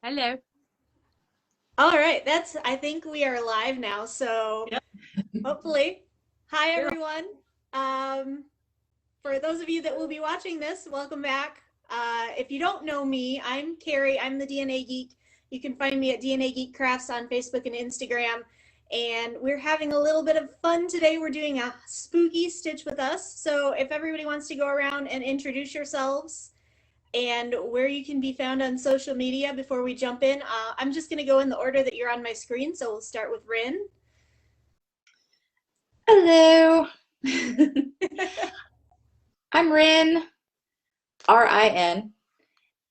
Hello. All right, I think we are live now, so Yep. hopefully. Hi, Yeah. everyone. Um, for those of you that will be watching this, welcome back. If you don't know me, I'm Carrie. I'm the DNA Geek. You can find me at DNA Geek Crafts on Facebook and Instagram. And we're having a little bit of fun today. We're doing a spooky stitch with us. So if everybody wants to go around and introduce yourselves, and where you can be found on social media before we jump in. I'm just going to go in the order that you're on my screen. So we'll start with Rin. Hello. I'm Rin, Rin,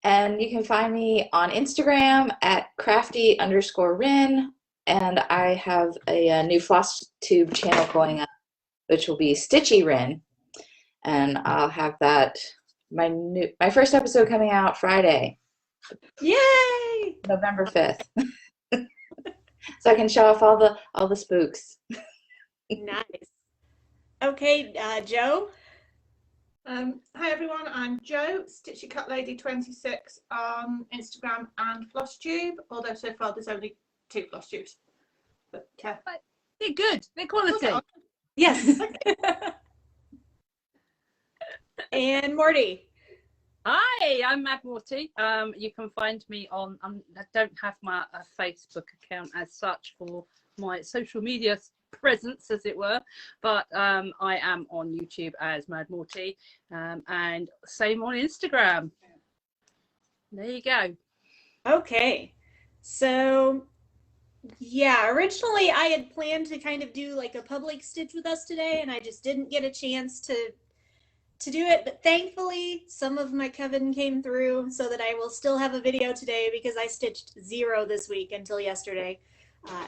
and you can find me on Instagram at crafty_Rin, and I have a new Flosstube channel going up, which will be Stitchy Rin, and I'll have my first episode coming out Friday, Yay! November 5th, so I can show off all the spooks. Nice. Okay, Joe. Hi everyone, I'm Jo, Stitchy Cut Lady 26 on Instagram and Flosstube, although so far there's only 2 Flosstubes. But they're good, they're quality. Yes. And Morty. Hi, I'm Mad Morty. You can find me on. I don't have my Facebook account as such for my social media presence, as it were, but I am on YouTube as Mad Morty, and same on Instagram. There you go. Okay. So, yeah, originally I had planned to kind of do like a public stitch with us today, and I just didn't get a chance to do it, but thankfully some of my coven came through so that I will still have a video today because I stitched 0 this week until yesterday.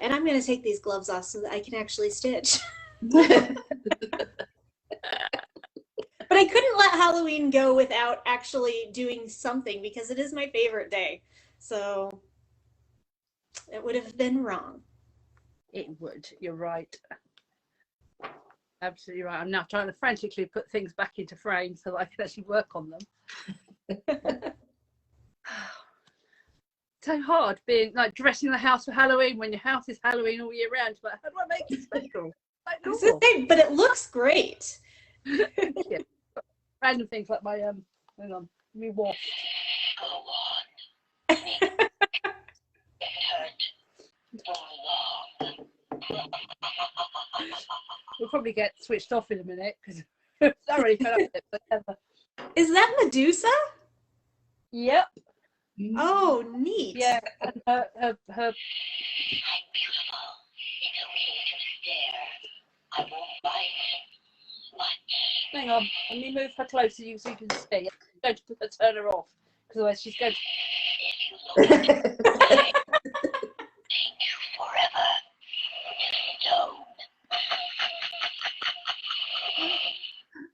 And I'm going to take these gloves off so that I can actually stitch. But I couldn't let Halloween go without actually doing something because it is my favorite day. So it would have been wrong. It would. You're right. Absolutely right. I'm now trying to frantically put things back into frame so that I can actually work on them. So hard being like dressing the house for Halloween when your house is Halloween all year round. But how do I make it special? But it looks great. Yeah. Random things like my hang on, me wash. We'll probably get switched off in a minute because I really fed up with it. But Is that Medusa? yep. Oh, neat. Yeah, and her. I'm beautiful. It's okay to stare. I won't bite much. Hang on, let me move her closer so you can see. I'm going to turn her off because otherwise she's going to. If you look at me, paint you forever. Stone.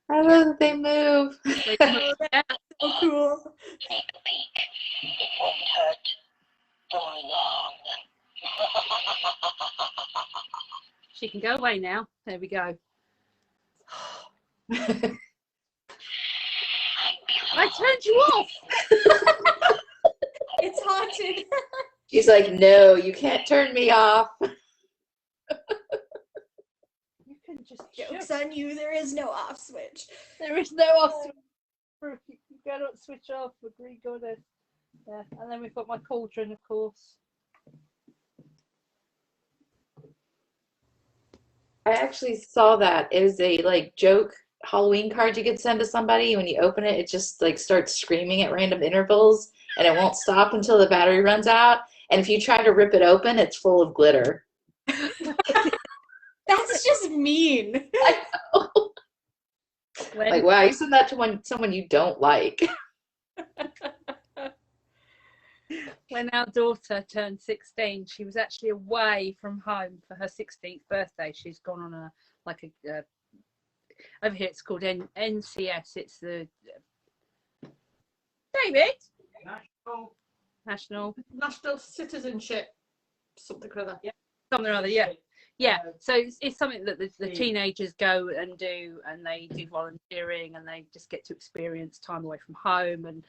I love that they move. Oh, that's so cool. Take a peek. It won't hurt for long. She can go away now. There we go. I turned you off. It's haunted. She's like, no, you can't turn me off. You can just Joke's on you, there is no off switch. There is no off switch. You cannot switch off. Agree, goddess. Yeah, and then we've got my cauldron, of course. I actually saw that. It was a like joke Halloween card you could send to somebody. When you open it, it just like starts screaming at random intervals, and it won't stop until the battery runs out. And if you try to rip it open, it's full of glitter. That's just mean. I know. Like, wow, you send that to someone you don't like. When our daughter turned 16, she was actually away from home for her 16th birthday. She's gone on a over here it's called NCS. It's the David National National Citizenship, something or other. something or other. Yeah, Yeah, so it's something that the teenagers go and do, and they do volunteering, and they just get to experience time away from home, and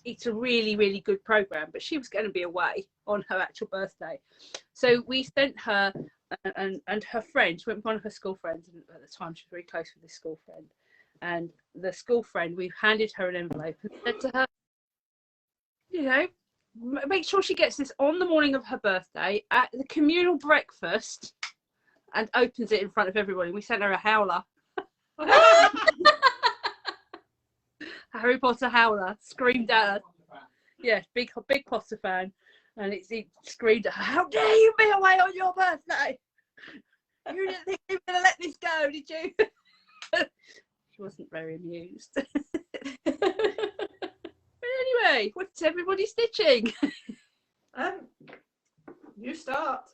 it's a really, really good program. But she was going to be away on her actual birthday, so we sent her and her friend. She went with one of her school friends, and at the time she was very close with this school friend, and the school friend, we handed her an envelope and said to her, you know, make sure she gets this on the morning of her birthday at the communal breakfast, and opens it in front of everybody. We sent her a howler. Harry Potter howler, screamed at her. Yeah, big Potter fan. And it screamed at her, how dare you be away on your birthday? You didn't think you were going to let this go, did you? She wasn't very amused. But anyway, what's everybody stitching? You start.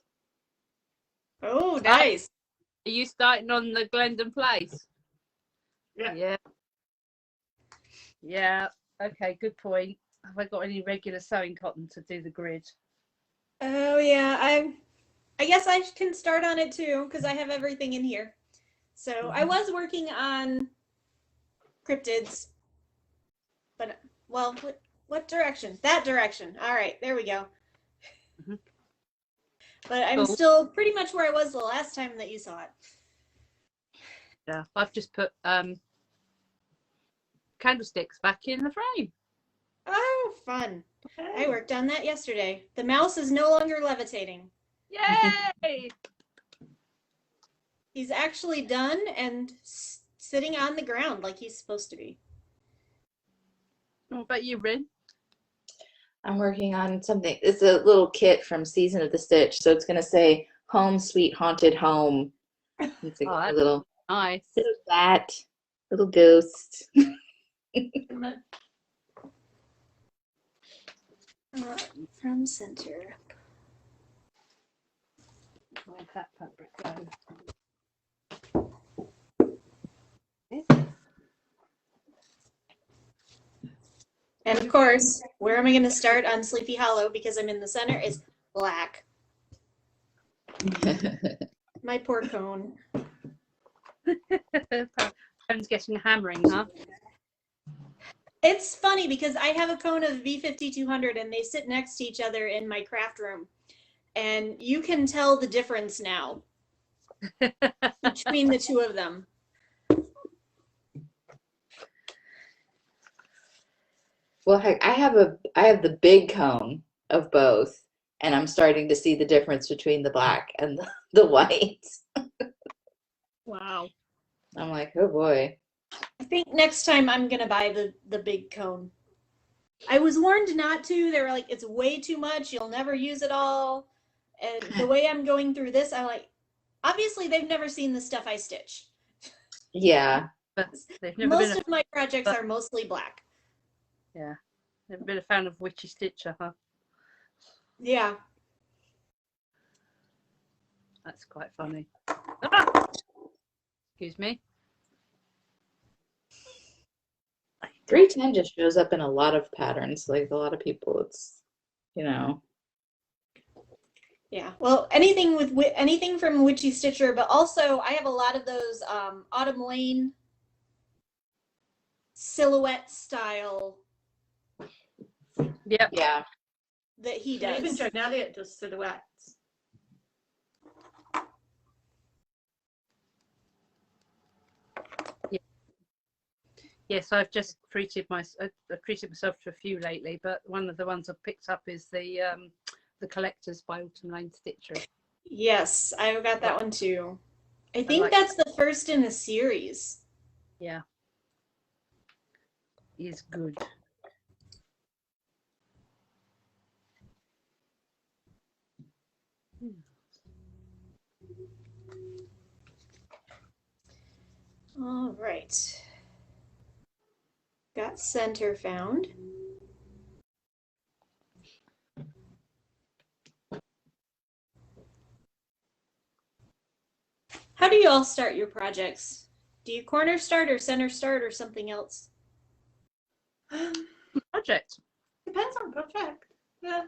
Oh, nice. Are you starting on the Glendon Place? Yeah. Yeah. Okay, good point. Have I got any regular sewing cotton to do the grid? Oh yeah, I guess I can start on it too because I have everything in here. So I was working on cryptids, but well, what direction? That direction. All right, there we go. Mhm. But I'm Cool. still pretty much where I was the last time that you saw it. Yeah, I've just put candlesticks back in the frame. Oh, fun. I worked on that yesterday. The mouse is no longer levitating. Yay! He's actually done and sitting on the ground like he's supposed to be. What about you, Rin? I'm working on something. It's a little kit from Season of the Stitch, so it's gonna say "Home Sweet Haunted Home." It's like a Oh, little nice. bat, little ghost. From center. Where'd that fabric go? And of course, where am I going to start on Sleepy Hollow because I'm in the center is black. My poor cone. Phone's getting a hammering, huh? It's funny because I have a cone of V5200 and they sit next to each other in my craft room. And you can tell the difference now between the two of them. Well, heck, I have the big cone of both, and I'm starting to see the difference between the black and the white. Wow. I'm like, oh boy. I think next time I'm going to buy the big cone. I was warned not to. They were like, it's way too much. You'll never use it all. And the way I'm going through this, I'm like, obviously they've never seen the stuff I stitch. Yeah. But they've never Most been of my projects are mostly black. yeah. Never been a fan of Witchy Stitcher, huh? Yeah. That's quite funny. Ah! Excuse me. 310 just shows up in a lot of patterns. Like a lot of people, it's, you know. Yeah. Well, anything from Witchy Stitcher, but also I have a lot of those Autumn Lane silhouette style. Yep. Yeah. That he Even does. Joan Elliott does silhouettes. Yes, I've just treated myself to a few lately, but one of the ones I've picked up is the Collectors by Autumn Lane Stitcher. Yes, I got that one too. I think like that's the first in a series. Yeah. Is good. All right. Got center found. How do you all start your projects? Do you corner start or center start or something else? Project. Depends on project. Yeah.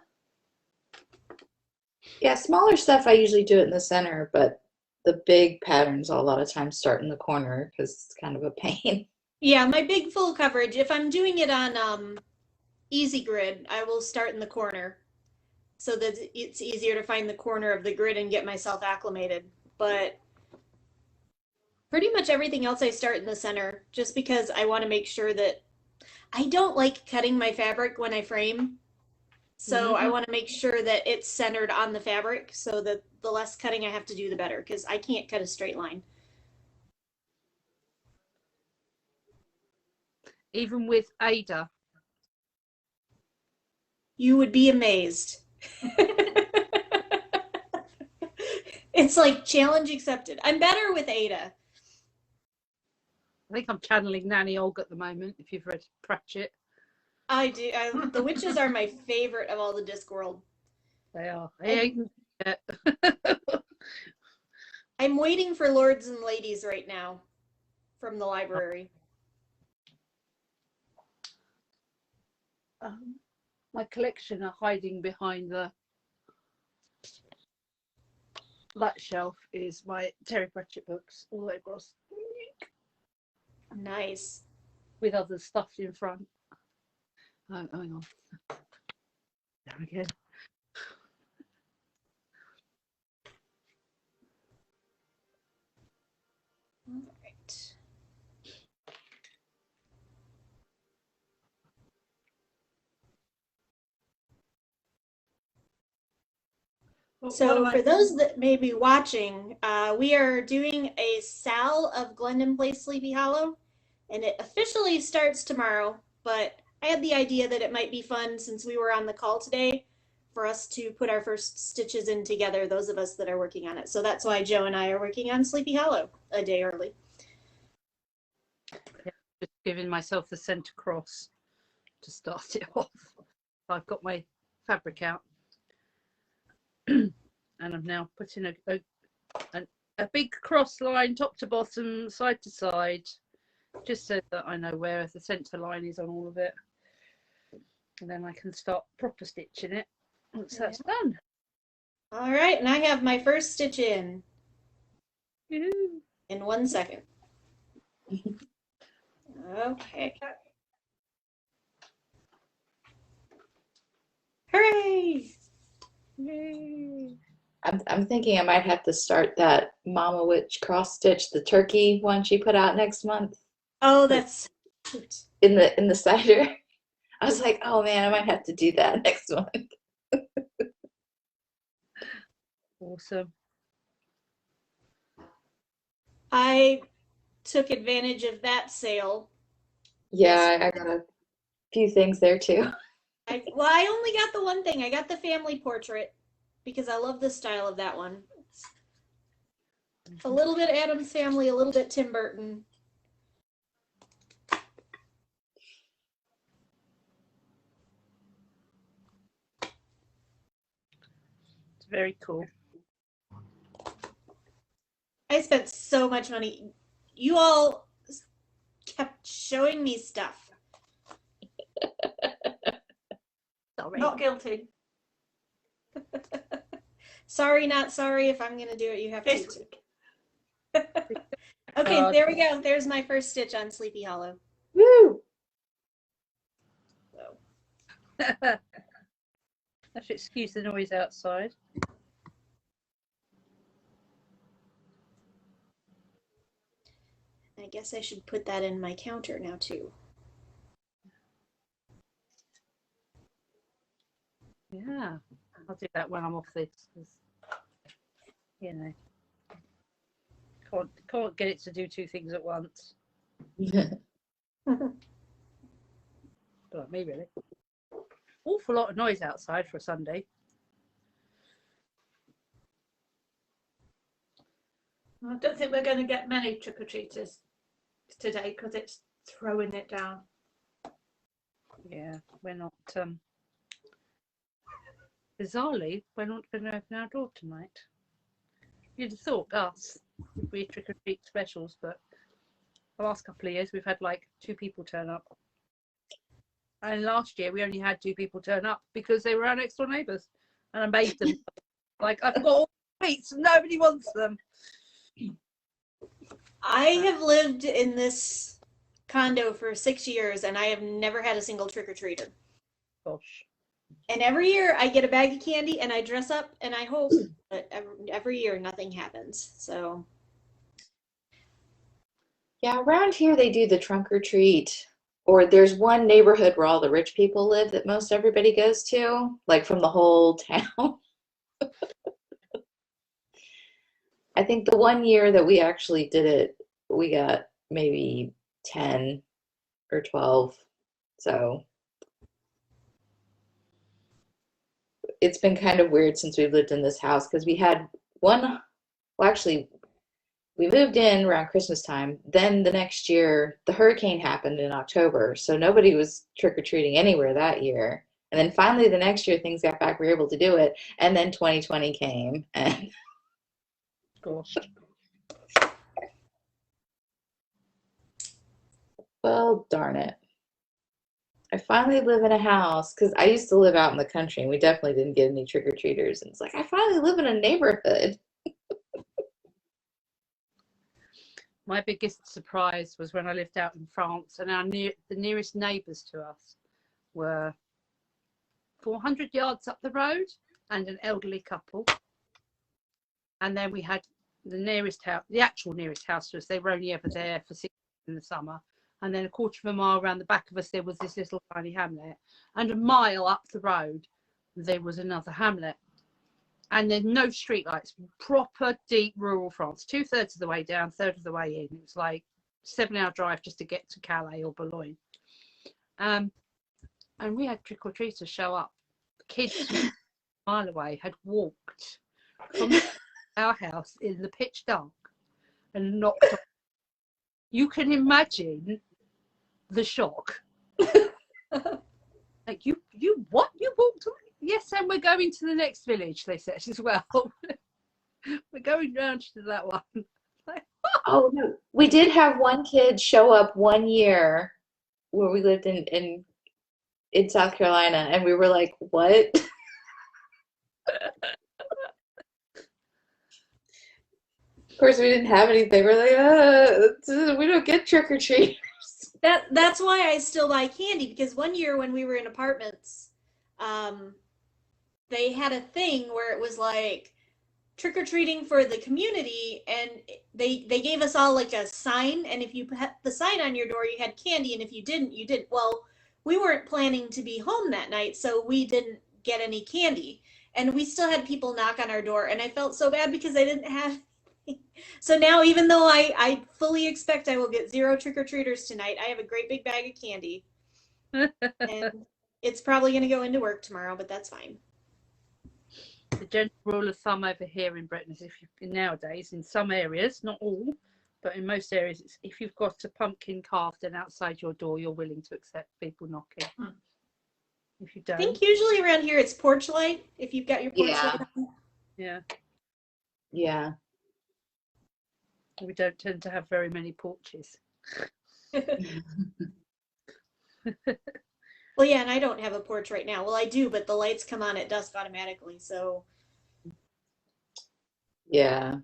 Yeah, smaller stuff I usually do it in the center, but the big patterns a lot of times start in the corner because it's kind of a pain. Yeah, my big full coverage, if I'm doing it on Easy Grid, I will start in the corner so that it's easier to find the corner of the grid and get myself acclimated. But pretty much everything else I start in the center just because I want to make sure that I don't like cutting my fabric when I frame. So I want to make sure that it's centered on the fabric so that the less cutting I have to do, the better, because I can't cut a straight line. Even with Ada. You would be amazed. It's like challenge accepted. I'm better with Ada. I think I'm channeling Nanny Olga at the moment, if you've read Pratchett. I do. The witches are my favorite of all the Discworld. They are. I'm waiting for Lords and Ladies right now from the library. My collection are hiding behind that shelf is my Terry Pratchett books all the way across. Nice. With other stuff in front. Oh, hang on. Down again. All right. So for those that may be watching, we are doing a Sal of Glendon Place Sleepy Hollow, and it officially starts tomorrow, but I had the idea that it might be fun since we were on the call today for us to put our first stitches in together, those of us that are working on it. So that's why Joe and I are working on Sleepy Hollow a day early. Yeah, just giving myself the centre cross to start it off. I've got my fabric out. And I'm now putting a big cross line top to bottom, side to side, just so that I know where the centre line is on all of it. And then I can start proper stitching it once that's done. All right, and I have my first stitch in. Yoo-hoo. In 1 second. Okay. Hooray! Yay. I'm thinking I might have to start that Mama Witch cross stitch, the turkey one she put out next month Oh, that's cute. in the cider. I was like, oh man, I might have to do that next month. Awesome. I took advantage of that sale. Yeah, I got a few things there too. I only got the one thing. I got the family portrait because I love the style of that one. It's a little bit Addams Family, a little bit Tim Burton. It's very cool. I spent so much money. You all kept showing me stuff. Sorry. Not guilty. Sorry, not sorry. If I'm going to do it, you have This to. week. Okay, there we go. There's my first stitch on Sleepy Hollow. Woo! So. I should excuse the noise outside. I guess I should put that in my counter now too. Yeah, I'll do that when I'm off this. 'Cause, you know, can't get it to do two things at once. But like me, really. Awful lot of noise outside for a Sunday. I don't think we're going to get many trick-or-treaters today because it's throwing it down. Yeah, we're not. Bizarrely, we're not going to open our door tonight. You'd have thought us would be trick-or-treat specials, but the last couple of years we've had like 2 people turn up. And last year we only had 2 people turn up because they were our next door neighbours, and I made them. Like, I've got all the sweets and nobody wants them. I have lived in this condo for 6 years and I have never had a single trick-or-treater. Gosh. And every year I get a bag of candy and I dress up and I hope, but every year nothing happens. So Yeah, around here they do the trunk or treat. Or there's one neighborhood where all the rich people live that most everybody goes to, like from the whole town. I think the one year that we actually did it, we got maybe 10 or 12. So it's been kind of weird since we've lived in this house because we had one, well, actually, we moved in around Christmas time. Then the next year, the hurricane happened in October. So nobody was trick-or-treating anywhere that year. And then finally the next year, things got back. We were able to do it. And then 2020 came. And Gosh. well, darn it. I finally live in a house because I used to live out in the country and we definitely didn't get any trick-or-treaters. And it's like, I finally live in a neighborhood. My biggest surprise was when I lived out in France, and the nearest neighbours to us were 400 yards up the road and an elderly couple. And then we had the nearest house, the actual nearest house to us. They were only ever there for 6 weeks in the summer. And then a quarter of a mile around the back of us, there was this little tiny hamlet. And a mile up the road, there was another hamlet. And there's no streetlights, proper deep rural France. 2/3 of the way down, 1/3 of the way in. It was like 7-hour drive just to get to Calais or Boulogne. And we had trick-or-treaters show up. The kids a mile away had walked from our house in the pitch dark and knocked on. You can imagine the shock. Like, you what? You walked on? Yes, and we're going to the next village, they said as well. We're going round to that one. Oh, no. We did have one kid show up one year where we lived in South Carolina, and we were like, what? Of course, we didn't have anything. We're like, we don't get trick-or-treaters. that's why I still buy candy, because one year when we were in apartments, they had a thing where it was like trick-or-treating for the community, and they gave us all like a sign, and if you had the sign on your door, you had candy, and if you didn't, you didn't. Well, we weren't planning to be home that night, so we didn't get any candy, and we still had people knock on our door, and I felt so bad because I didn't have anything. So now, even though I fully expect I will get 0 trick-or-treaters tonight, I have a great big bag of candy. And it's probably going to go into work tomorrow, but that's fine. The general rule of thumb over here in Britain is nowadays, in some areas, not all, but in most areas, it's if you've got a pumpkin carved and outside your door, you're willing to accept people knocking. If you don't. I think usually around here it's porch light, if you've got your porch Yeah. light on. Yeah. Yeah. We don't tend to have very many porches. Well, yeah, and I don't have a porch right now. Well, I do, but the lights come on at dusk automatically, so. Yeah.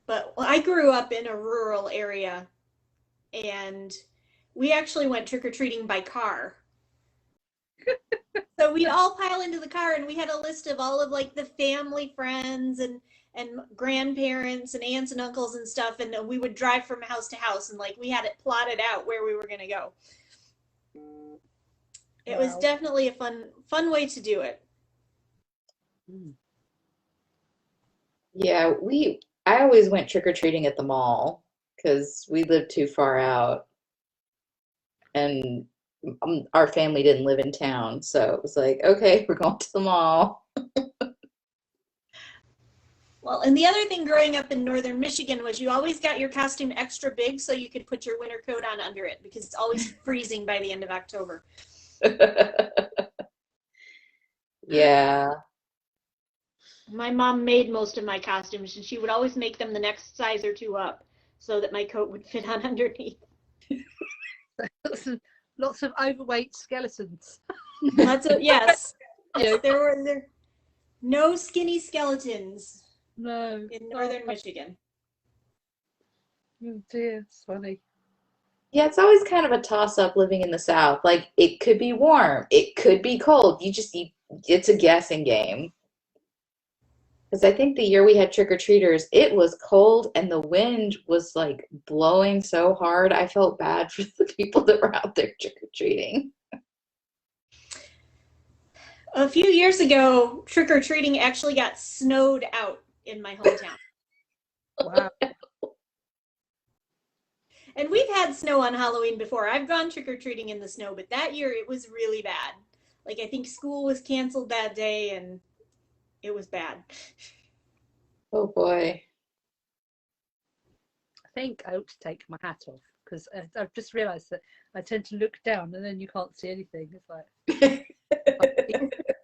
But I grew up in a rural area, and we actually went trick-or-treating by car. So we'd all pile into the car, and we had a list of all of like the family friends and grandparents and aunts and uncles and stuff, and we would drive from house to house, and like we had it plotted out where we were going to go. It was definitely a fun way to do it. Yeah, I always went trick-or-treating at the mall because we lived too far out, and our family didn't live in town, so it was like, okay, we're going to the mall. Well, and the other thing growing up in northern Michigan was you always got your costume extra big so you could put your winter coat on under it, because it's always freezing by the end of October. Yeah. My mom made most of my costumes, and she would always make them the next size or 2 up so that my coat would fit on underneath. Lots of overweight skeletons. Yes. Yeah. There were no skinny skeletons No. in northern Michigan. Oh dear, it's funny. Yeah, it's always kind of a toss-up living in the South. Like, it could be warm, it could be cold. It's a guessing game. Because I think the year we had trick-or-treaters, it was cold and the wind was like blowing so hard. I felt bad for the people that were out there trick-or-treating. A few years ago, trick-or-treating actually got snowed out in my hometown. Wow. And we've had snow on Halloween before. I've gone trick-or-treating in the snow, but that year it was really bad. Like, I think school was canceled that day and it was bad. Oh boy. I think I ought to take my hat off because I've just realised that I tend to look down and then you can't see anything. It's like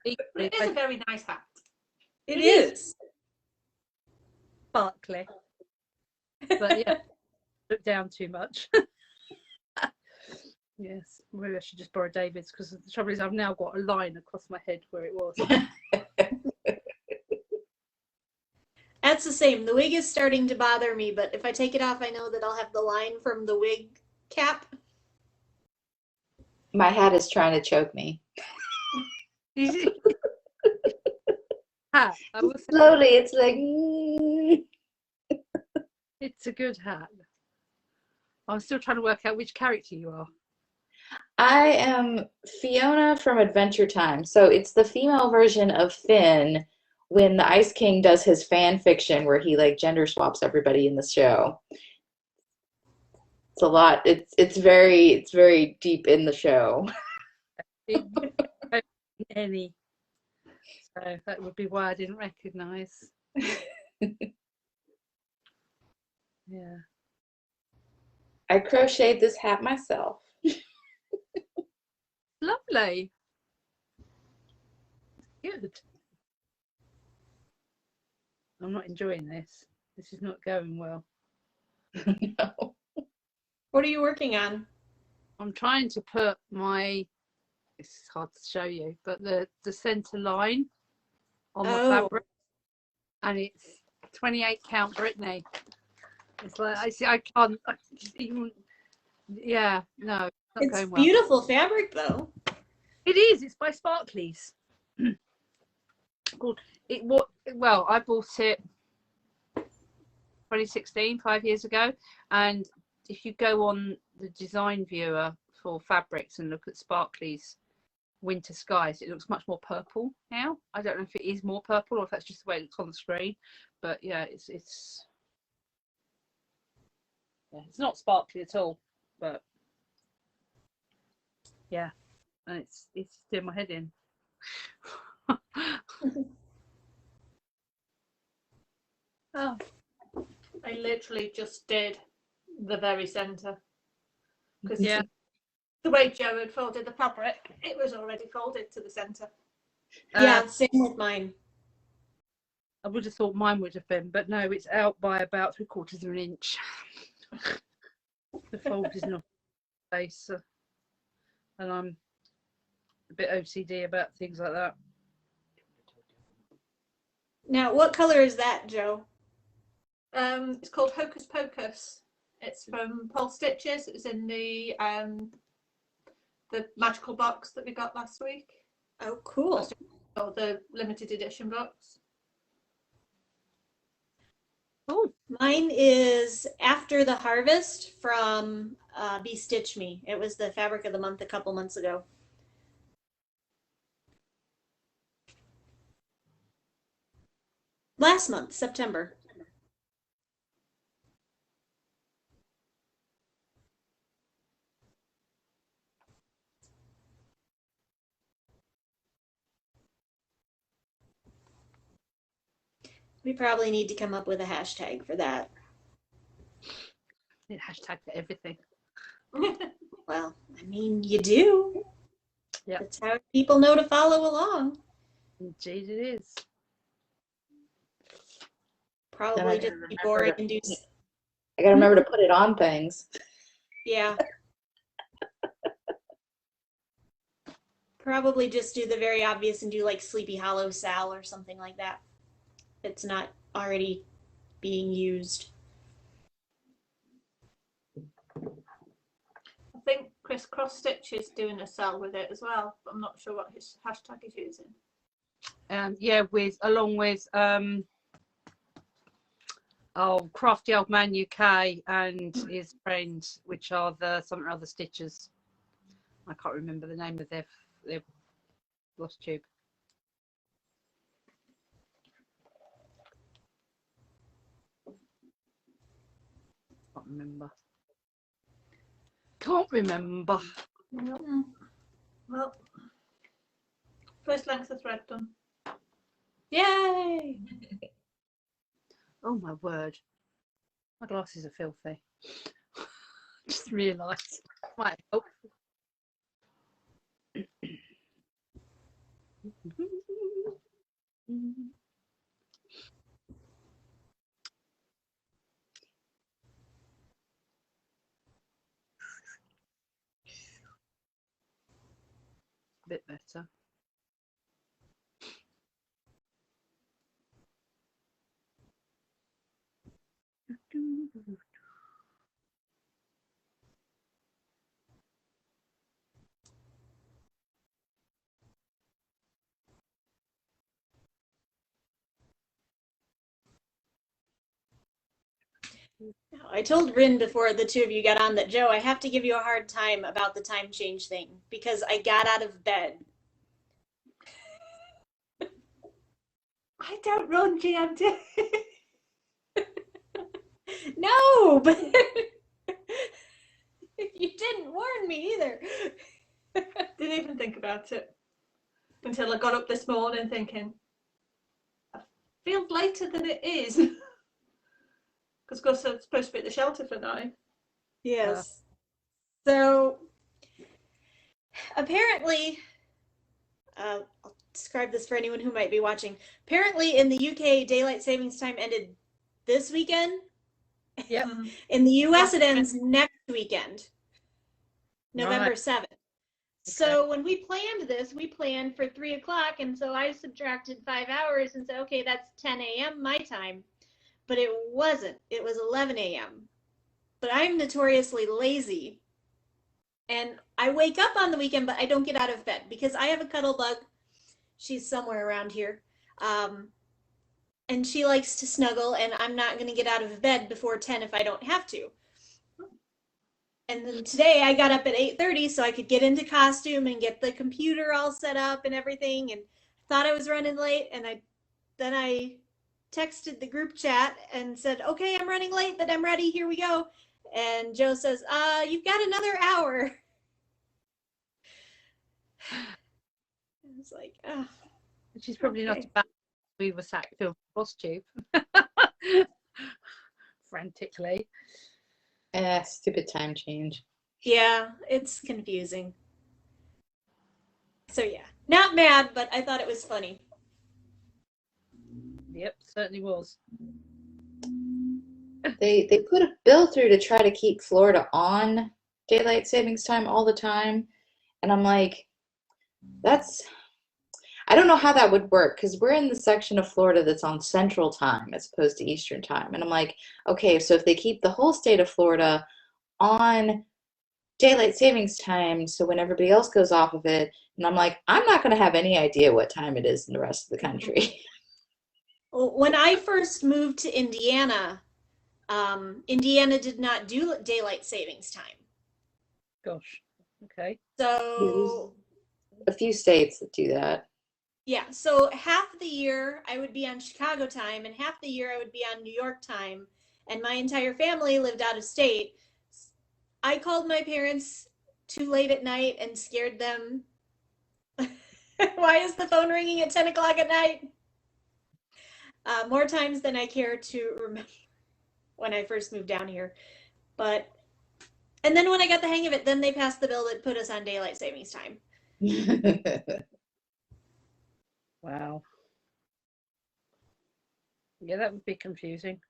It is a very nice hat. It is. sparkly. But yeah, look down too much. Yes, maybe I should just borrow David's because the trouble is I've now got a line across my head where it was. That's the same. The wig is starting to bother me, but if I take it off, I know that I'll have the line from the wig cap. My hat is trying to choke me. Hat. I will say Slowly, it's like, it's a good hat. I'm still trying to work out which character you are. I am Fiona from Adventure Time. So it's the female version of Finn when the Ice King does his fan fiction where he like gender swaps everybody in the show. It's a lot. It's very deep in the show. Any. So that would be why I didn't recognise. Yeah. I crocheted this hat myself. Lovely. Good. I'm not enjoying this. This is not going well. No. What are you working on? I'm trying to put it's hard to show you, but the centre line on the fabric, and it's 28 count Brittany. It's like I can't even. Yeah, no, not It's going well. beautiful fabric, though. It is. It's by Sparkleys. Called it. What? Well, I bought it 2016, 5 years ago, and if you go on the design viewer for fabrics and look at Sparkleys Winter Skies, it looks much more purple now. I don't know if it is more purple or if that's just the way it looks on the screen, but yeah, it's not sparkly at all, but yeah, and it's doing my head in. Oh, I literally just did the very centre. Because Yeah. the way Joe had folded the fabric, it was already folded to the centre. Yeah, same with mine. I would have thought mine would have been, but no, it's out by about 3/4 of an inch. The fold is not space, and I'm a bit OCD about things like that. Now, what color is that, Joe? It's called Hocus Pocus. It's from Paul Stitches. It was in the magical box that we got last week, Oh, cool. or the limited edition box. Oh, Mine is After the Harvest from Be Stitch Me. It was the fabric of the month a couple months ago. Last month, September. We probably need to come up with a hashtag for that. hashtag for everything. Well, I mean, you do. Yeah. That's how people know to follow along. Indeed, it is. Probably just be boring and do. I gotta remember to put it on things. Yeah. probably just do the very obvious and do like Sleepy Hollow Sal or something like that. It's not already being used. I think Chris Cross Stitch is doing a sell with it as well, but I'm not sure what his hashtag is using. Yeah, along with Crafty Old Man UK and his friends, which are the something or other Stitchers. I can't remember the name of their Flosstube. Can't remember. Yep. Well, first length of thread done. Yay! Oh my word, my glasses are filthy. Just realised. Right. Oh. A bit better. I told Rin before the two of you got on that, Joe, I have to give you a hard time about the time change thing because I got out of bed. I don't run GMT. No, but you didn't warn me either. Didn't even think about it until I got up this morning thinking, I feel later than it is. Because I'm supposed to be at the shelter for now. Yes. So apparently, I'll describe this for anyone who might be watching. Apparently, in the UK, daylight savings time ended this weekend. Yep. In the US, it ends next weekend, November 7th. So when we planned this, we planned for 3 o'clock, and so I subtracted 5 hours and said, okay, that's 10 a.m. my time. But it wasn't. It was 11 a.m. But I'm notoriously lazy. And I wake up on the weekend, but I don't get out of bed because I have a cuddle bug. She's somewhere around here. And she likes to snuggle, and I'm not going to get out of bed before 10 if I don't have to. And then today I got up at 8:30 so I could get into costume and get the computer all set up and everything, and thought I was running late, and then I texted the group chat and said, okay, I'm running late, but I'm ready, here we go. And Joe says, you've got another hour. I was like, oh. Which is probably not Okay. bad. We were sat filming Flosstube frantically. Stupid time change. Yeah, it's confusing. So yeah, not mad, but I thought it was funny. Yep, certainly was. They put a bill through to try to keep Florida on daylight savings time all the time, and I'm like, I don't know how that would work because we're in the section of Florida that's on Central Time as opposed to Eastern Time, and I'm like, okay, so if they keep the whole state of Florida on daylight savings time, so when everybody else goes off of it, and I'm like, I'm not going to have any idea what time it is in the rest of the country. When I first moved to Indiana, Indiana did not do daylight savings time. Gosh. Okay. So A few states that do that. yeah, so half the year I would be on Chicago time and half the year I would be on New York time, and my entire family lived out of state. I called my parents too late at night and scared them. Why is the phone ringing at 10 o'clock at night? More times than I care to remember when I first moved down here. And then when I got the hang of it, then they passed the bill that put us on daylight savings time. Wow. Yeah, that would be confusing.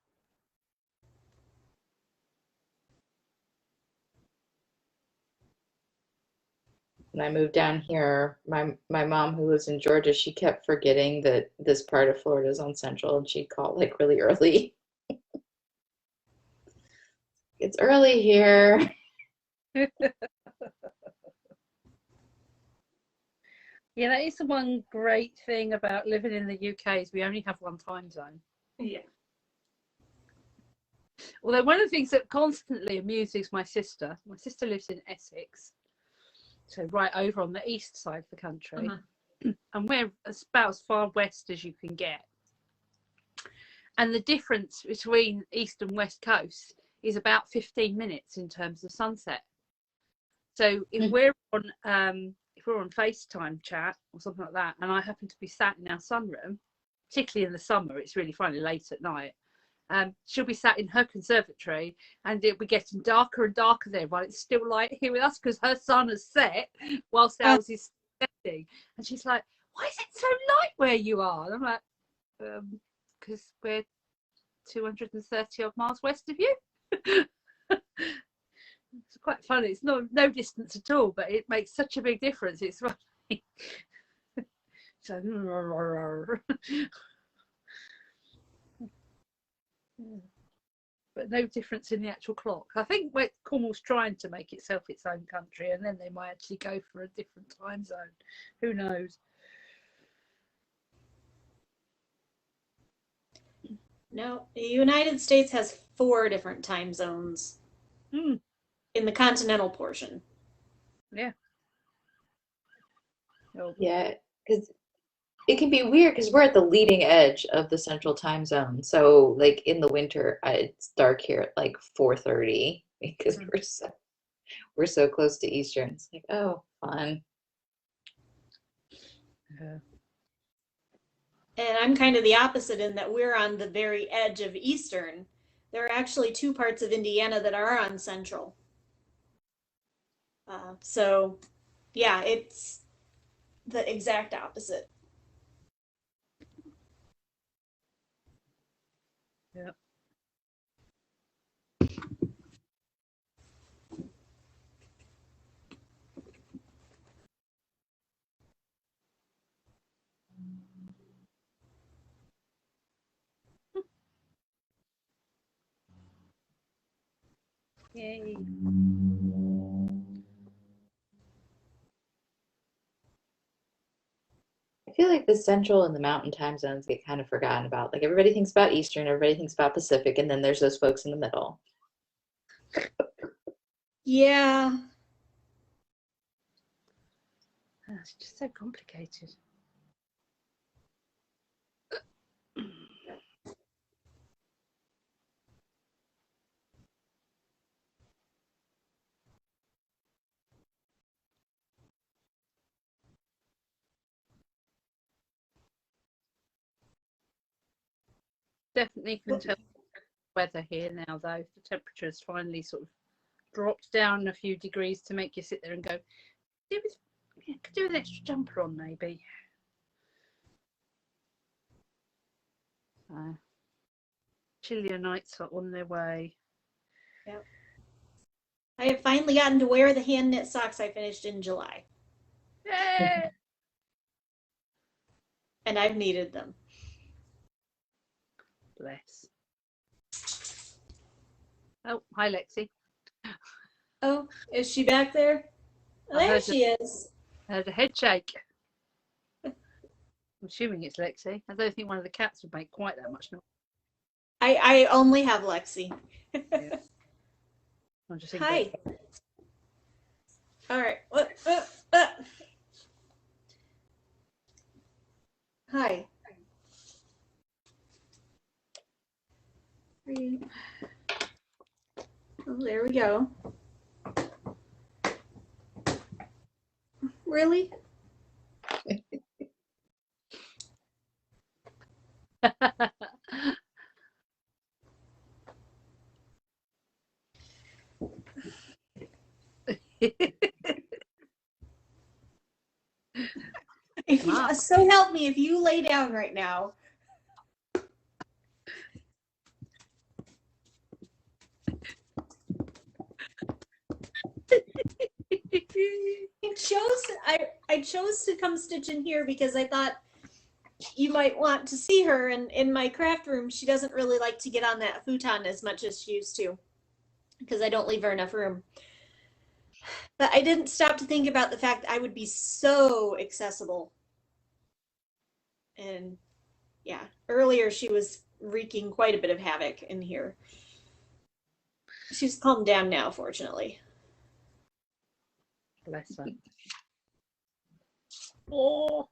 when I moved down here, my mom who lives in Georgia, she kept forgetting that this part of Florida is on Central, and she'd call like really early. It's early here. Yeah, that is the one great thing about living in the UK is we only have one time zone. Yeah. Although one of the things that constantly amuses my sister lives in Essex, so right over on the east side of the country, and we're about as far west as you can get. And the difference between east and west coast is about 15 minutes in terms of sunset. So if we're on FaceTime chat or something like that, and I happen to be sat in our sunroom, particularly in the summer, it's really funny late at night. She'll be sat in her conservatory, and it'll be getting darker and darker there while it's still light here with us because her sun has set whilst ours is setting. And she's like, "Why is it so light where you are?" And I'm like, "Because we're 230 odd miles west of you." It's quite funny. It's no distance at all, but it makes such a big difference. It's funny. So, but no difference in the actual clock. I think Cornwall's trying to make itself its own country, and then they might actually go for a different time zone. Who knows? No, the United States has 4 different time zones in the continental portion. Yeah. Yeah, because it can be weird because we're at the leading edge of the central time zone. So like in the winter, it's dark here at like 4:30 because we're so close to Eastern. It's like, oh, fun. Yeah. And I'm kind of the opposite in that we're on the very edge of Eastern. There are actually 2 parts of Indiana that are on Central. So, yeah, it's the exact opposite. Yeah. Yay. I feel like the central and the mountain time zones get kind of forgotten about. Like everybody thinks about Eastern, everybody thinks about Pacific, and then there's those folks in the middle. Yeah. It's just so complicated. Definitely can tell the weather here now, though. The temperature has finally sort of dropped down a few degrees to make you sit there and go, could do an extra jumper on maybe. Chillier nights are on their way. Yep. I have finally gotten to wear the hand knit socks I finished in July. Yay! And I've needed them. Bless. Oh, hi Lexi. Oh, is she back there? Oh, there she is. I heard a head shake. I'm assuming it's Lexi. I don't think one of the cats would make quite that much noise. I only have Lexi. Yeah. I'm just Hi. All right. Hi. Oh, there we go. Really? So help me if you lay down right now. It shows I chose to come stitch in here because I thought you might want to see her. And in my craft room, she doesn't really like to get on that futon as much as she used to because I don't leave her enough room. But I didn't stop to think about the fact that I would be so accessible. And yeah, earlier she was wreaking quite a bit of havoc in here. She's calmed down now, fortunately. Bless her. Oh,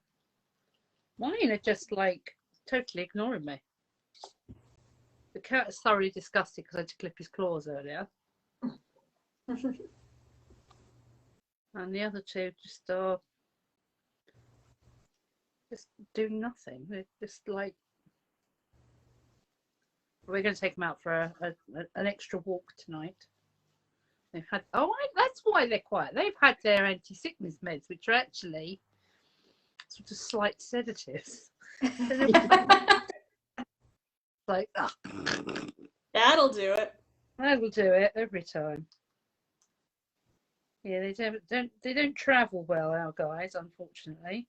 mine are just like totally ignoring me. The cat is thoroughly disgusted because I had to clip his claws earlier. And the other two just are just doing nothing. They're just like, we're going to take them out for an extra walk tonight. They've had, that's why they're quiet. They've had their anti-sickness meds, which are actually sort of slight sedatives. Like, oh, That'll do it. that'll do it every time. Yeah, they don't travel well, our guys, unfortunately.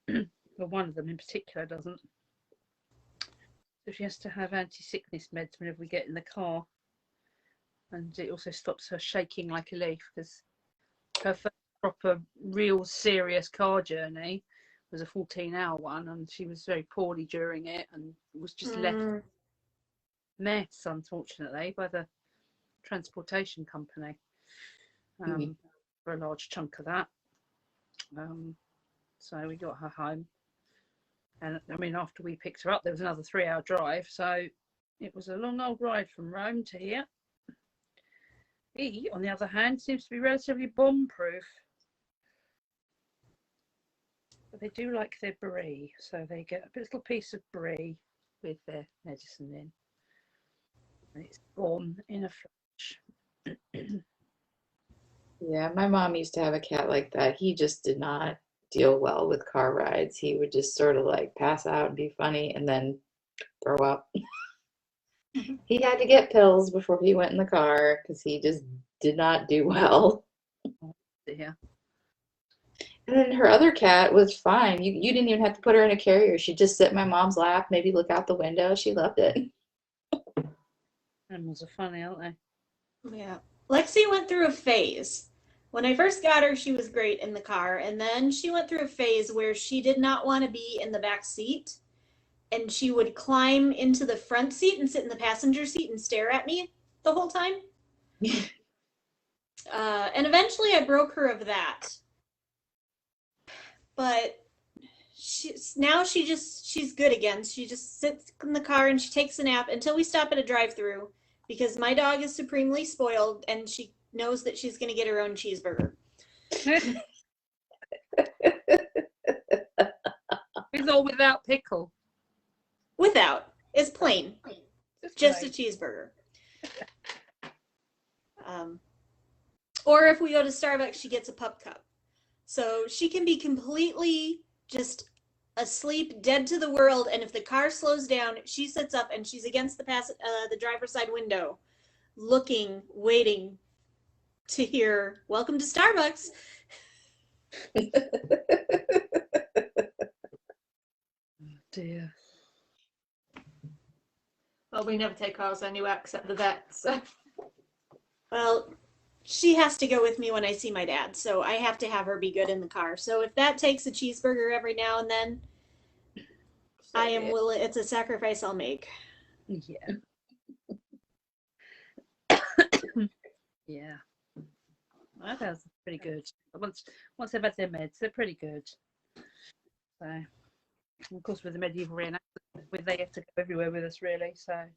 Well, one of them in particular doesn't. So she has to have anti-sickness meds whenever we get in the car. And it also stops her shaking like a leaf because her first proper, real serious car journey was a 14-hour one, and she was very poorly during it and was just left mess, unfortunately, by the transportation company for a large chunk of that. So we got her home. And I mean, after we picked her up, there was another 3-hour drive. So it was a long old ride from Rome to here. He, on the other hand, seems to be relatively bomb-proof. But they do like their brie, so they get a little piece of brie with their medicine in. And it's bomb in a flash. Yeah, my mom used to have a cat like that. He just did not deal well with car rides. He would just sort of like pass out and be funny and then throw up. He had to get pills before he went in the car because he just did not do well. Yeah. And then her other cat was fine. You didn't even have to put her in a carrier. She'd just sit in my mom's lap, maybe look out the window. She loved it. Animals are funny, aren't they? Yeah. Lexi went through a phase. When I first got her, she was great in the car. And then she went through a phase where she did not want to be in the back seat. And she would climb into the front seat and sit in the passenger seat and stare at me the whole time. And eventually I broke her of that. But she's good again. She just sits in the car and she takes a nap until we stop at a drive-through because my dog is supremely spoiled and she knows that she's going to get her own cheeseburger. With or without pickle? Without. It's plain. Just a cheeseburger. Or if we go to Starbucks, she gets a pup cup. So she can be completely just asleep, dead to the world, and if the car slows down, she sits up and she's against the driver's side window, looking, waiting to hear, "Welcome to Starbucks." Dear. Well, we never take ours anywhere except the vet. So. Well, she has to go with me when I see my dad, so I have to have her be good in the car. So if that takes a cheeseburger every now and then, I am willing. It's a sacrifice I'll make. Yeah. Yeah. I think that's pretty good. Once they've had their meds, they're pretty good. So, of course, with the medieval reenactors, they have to go everywhere with us, really. So,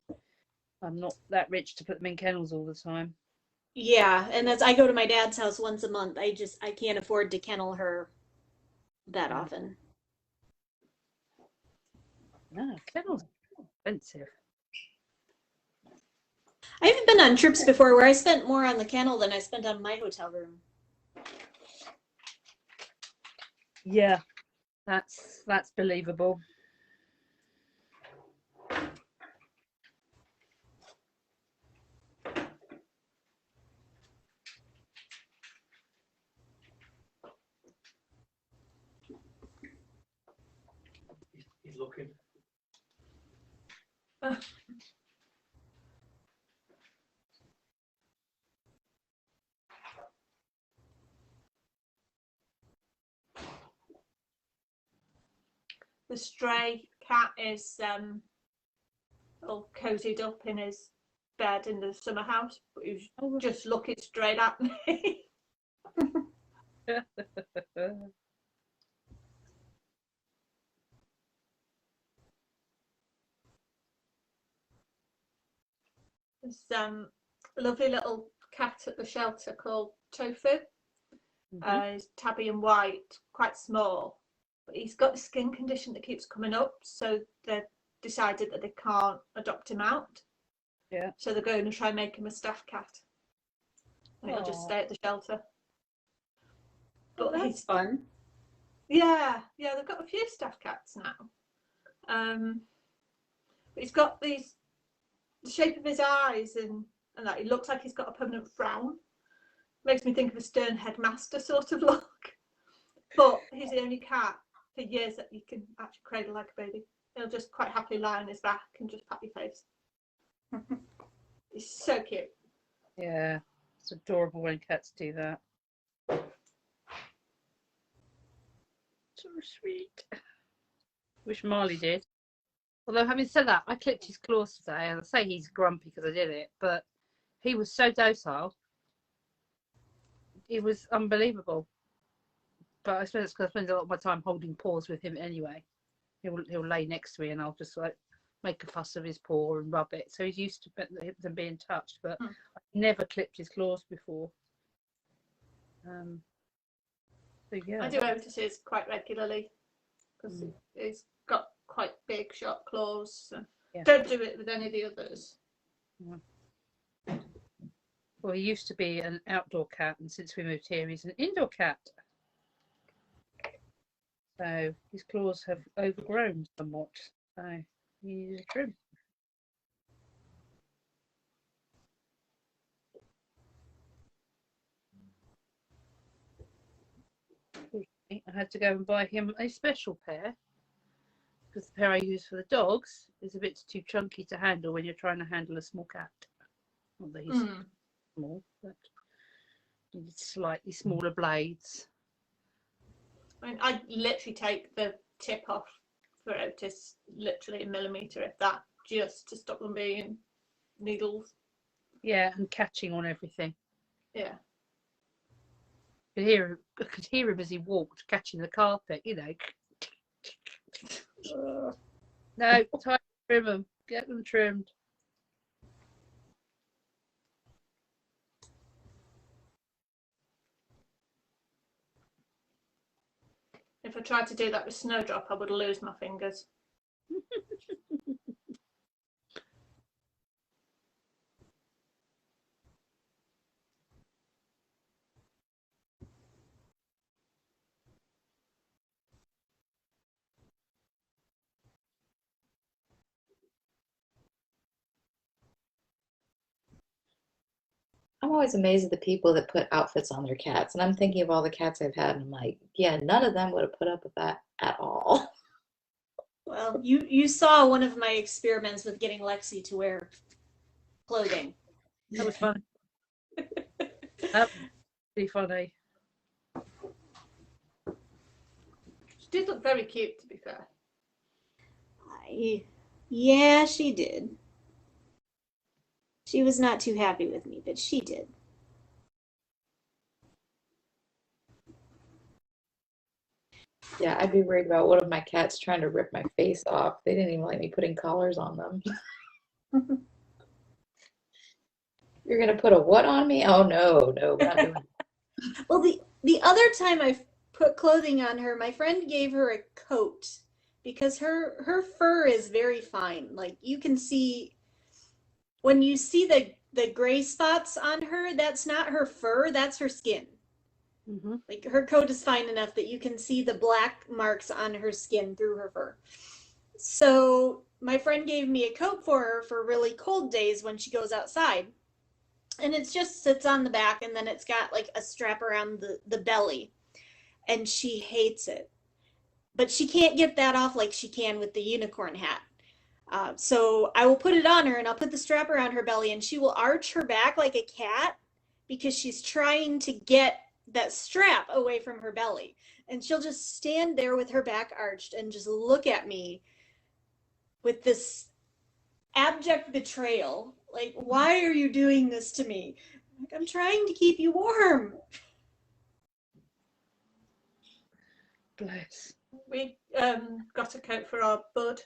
I'm not that rich to put them in kennels all the time. Yeah, and as I go to my dad's house once a month, I can't afford to kennel her that often. No, kennels are expensive. I haven't been on trips before where I spent more on the kennel than I spent on my hotel room. Yeah, that's believable. looking. The stray cat is all cozied up in his bed in the summer house, but he's just looking straight at me. There's a lovely little cat at the shelter called Tofu. He's tabby and white, quite small, but he's got a skin condition that keeps coming up, so they've decided that they can't adopt him out. Yeah. So they're going to try and make him a staff cat, and he'll just stay at the shelter. But Well, that's fun. Yeah, they've got a few staff cats now. But he's got the shape of his eyes and that. He looks like he's got a permanent frown. Makes me think of a stern headmaster sort of look. But he's the only cat for years that you can actually cradle like a baby. He'll just quite happily lie on his back and just pat your face. He's so cute. Yeah, it's adorable when cats do that. So sweet. Wish Marley did. Although having said that, I clipped his claws today, and I say he's grumpy because I did it, but he was so docile. It was unbelievable. But I suppose it's because I spend a lot of my time holding paws with him anyway. He'll lay next to me, and I'll just like make a fuss of his paw and rub it. So he's used to them being touched, but I've never clipped his claws before. So yeah, I do notice his quite regularly because he's got quite big, sharp claws. So don't do it with any of the others. Yeah. Well, he used to be an outdoor cat, and since we moved here, he's an indoor cat. So his claws have overgrown somewhat. So he needs a trim. I had to go and buy him a special pair because the pair I use for the dogs is a bit too chunky to handle when you're trying to handle a small cat. Not that he's small, but he needs slightly smaller blades. I mean, I literally take the tip off for Otis, literally a millimetre, if that, just to stop them being needles. Yeah, and catching on everything. Yeah. I could hear him as he walked, catching the carpet, you know. No, time to trim them. Get them trimmed. If I tried to do that with Snowdrop, I would lose my fingers. I'm always amazed at the people that put outfits on their cats. And I'm thinking of all the cats I've had, and I'm like, yeah, none of them would have put up with that at all. Well, you saw one of my experiments with getting Lexi to wear clothing. That was fun. That would be funny. She did look very cute, to be fair. Yeah, she did. She was not too happy with me, but she did. Yeah, I'd be worried about one of my cats trying to rip my face off. They didn't even like me putting collars on them. You're gonna put a what on me? Oh no, we're not doing it. Well, the other time I put clothing on her, my friend gave her a coat because her fur is very fine. Like you can see when you see the gray spots on her, that's not her fur, that's her skin. Like her coat is fine enough that you can see the black marks on her skin through her fur. So my friend gave me a coat for her for really cold days when she goes outside. And it just sits on the back, and then it's got like a strap around the belly. And she hates it. but she can't get that off like she can with the unicorn hat. So I will put it on her, and I'll put the strap around her belly, and she will arch her back like a cat because she's trying to get that strap away from her belly. And she'll just stand there with her back arched and just look at me with this abject betrayal. Like, why are you doing this to me? Like, I'm trying to keep you warm. Bless. We got a coat for our bud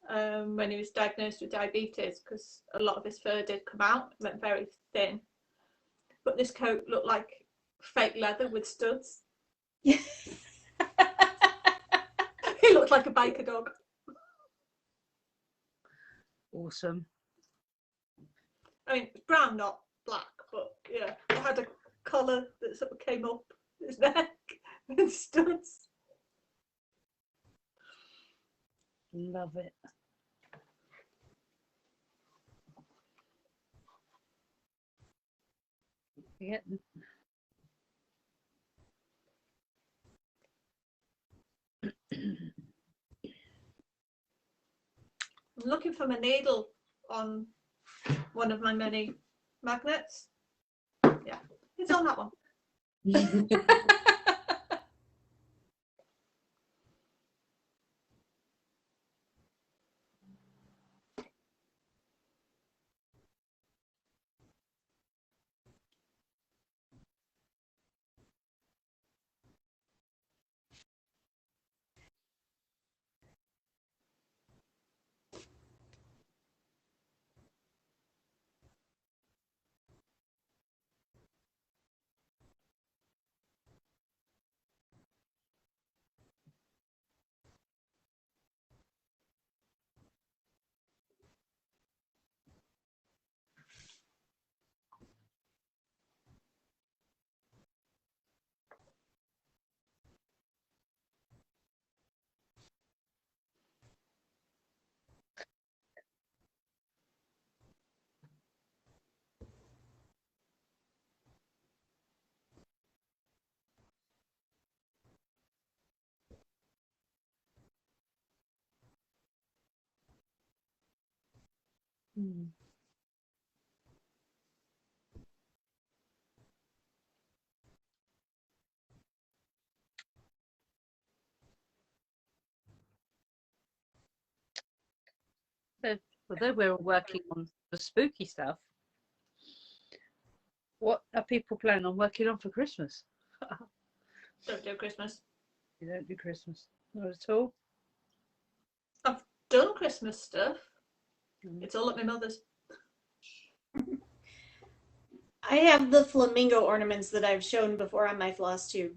when he was diagnosed with diabetes, because a lot of his fur did come out, it went very thin. But this coat looked like fake leather with studs. He looked like a biker dog. Awesome. I mean, brown, not black, but yeah, it had a collar that sort of came up his neck with studs. Love it. Yeah. I'm looking for my needle on one of my many magnets. Yeah, it's on that one. Hmm. So, although we're all working on the spooky stuff, what are people planning on working on for Christmas? Don't do Christmas. You don't do Christmas, not at all. I've done Christmas stuff. Mm. It's all at my mother's. I have the flamingo ornaments that I've shown before on my Flosstube.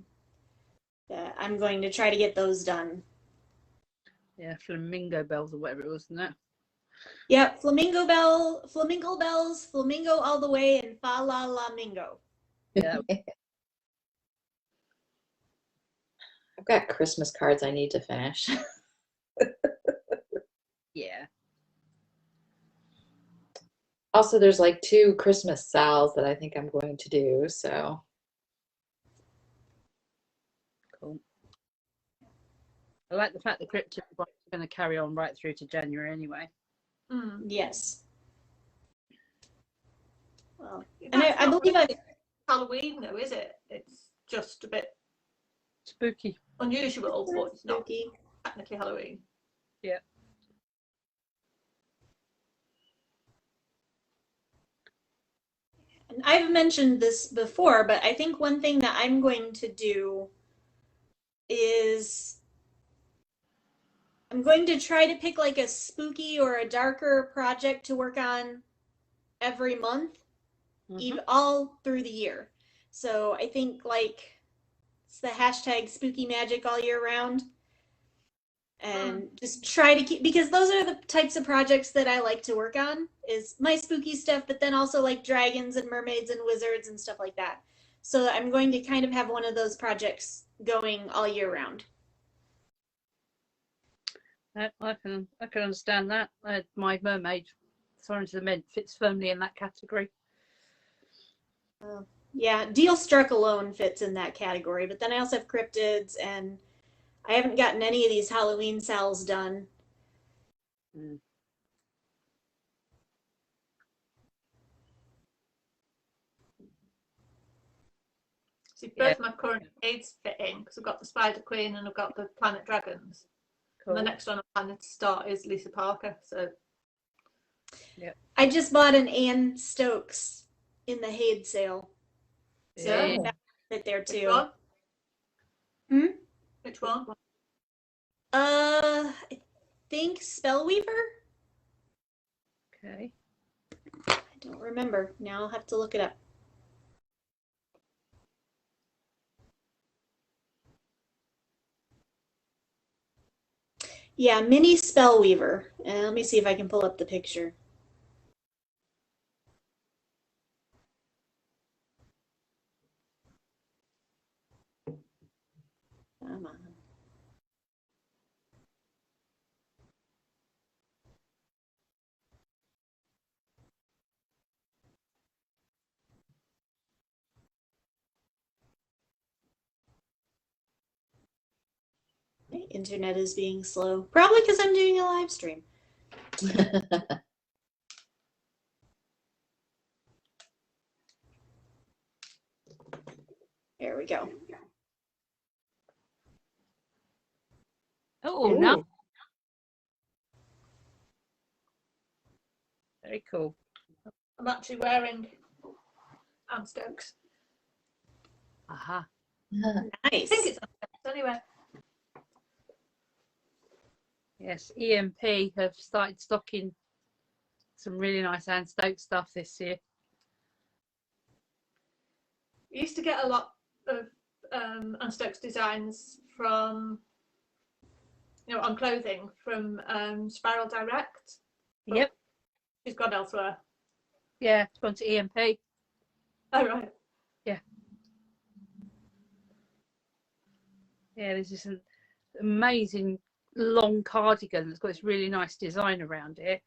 I'm going to try to get those done. Yeah, flamingo bells or whatever it was, isn't it? Yep, flamingo bells, flamingo all the way, and fa la la mingo. Yeah. I've got Christmas cards I need to finish. Yeah. Also, there's like 2 Christmas sals that I think I'm going to do, so. Cool. I like the fact that cryptid is going to carry on right through to January anyway. Mm. Yes. Well, and That's I not believe really Halloween though, is it? It's just a bit Spooky. unusual, but it's not spooky. technically Halloween. Yeah. And I've mentioned this before, but I think one thing that I'm going to do is I'm going to try to pick like a spooky or a darker project to work on every month, even all through the year. So I think like it's the hashtag spooky magic all year round. And just try to keep, because those are the types of projects that I like to work on, is my spooky stuff, but then also like dragons and mermaids and wizards and stuff like that. So I'm going to kind of have one of those projects going all year round. I can understand that. My mermaid, Soaring to the Mint, fits firmly in that category. Yeah, Deal Struck alone fits in that category, but then I also have cryptids, and I haven't gotten any of these Halloween sales done. Mm. See, Yeah. both my current aids fit in because I've got the Spider Queen and I've got the Planet Dragons. Cool. And the next one I'm planning to start is Lisa Parker. So I just bought an Anne Stokes in the Haid sale. So Yeah. that fit there which too. one? Hmm? Which one? I think Spellweaver? Okay. I don't remember. Now I'll have to look it up. Yeah, mini Spellweaver. Let me see if I can pull up the picture. Come on. My internet is being slow. Probably because I'm doing a live stream. There we go. Oh, Ooh. no. Very cool. I'm actually wearing Anne Stokes. Aha. I think Nice. it's Anne Stokes anyway. Yes, EMP have started stocking some really nice Anne Stokes stuff this year. We used to get a lot of Anne Stokes designs from, on clothing from Spiral Direct. But Yep. she's gone elsewhere. Yeah, it's gone to EMP. Oh, right. Yeah, there's this amazing long cardigan that's got this really nice design around it.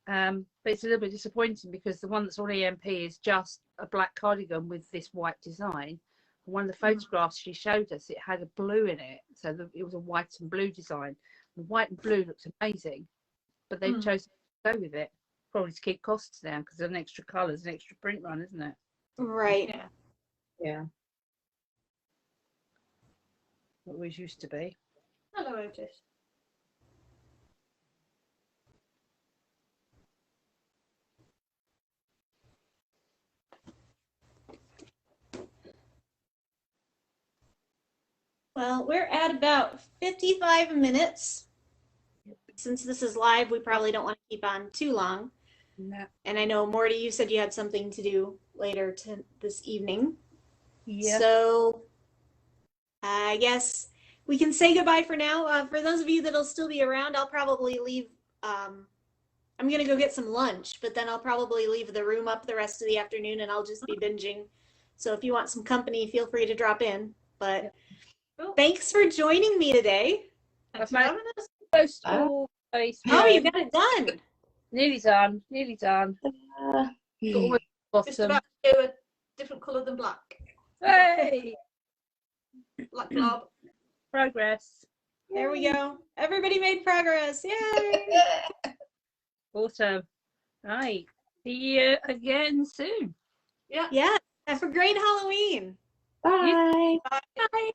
But it's a little bit disappointing because the one that's on EMP is just a black cardigan with this white design. One of the photographs she showed us, it had a blue in it, so it was a white and blue design. The white and blue looks amazing, but they've chosen to go with it, probably to keep costs down because there's an extra colours, an extra print run, isn't it? Right. Yeah. Yeah. What always used to be. Hello, Otis. Well, we're at about 55 minutes. Since this is live, we probably don't want to keep on too long. No. And I know, Morty, you said you had something to do later this evening. Yeah. So I guess we can say goodbye for now. For those of you that'll still be around, I'll probably leave. I'm going to go get some lunch, but then I'll probably leave the room up the rest of the afternoon and I'll just be binging. So if you want some company, feel free to drop in. But thanks for joining me today. Thanks for having us. Post all face. Oh, you got it done. Nearly done. Nearly done. Got all the Just bottom. about to do a different colour than black. Hey! Black blob. Progress. There we go. Everybody made progress. Yay! Awesome. Right. See you again soon. Yeah. Yeah. Have a great Halloween. Bye. Bye. Bye.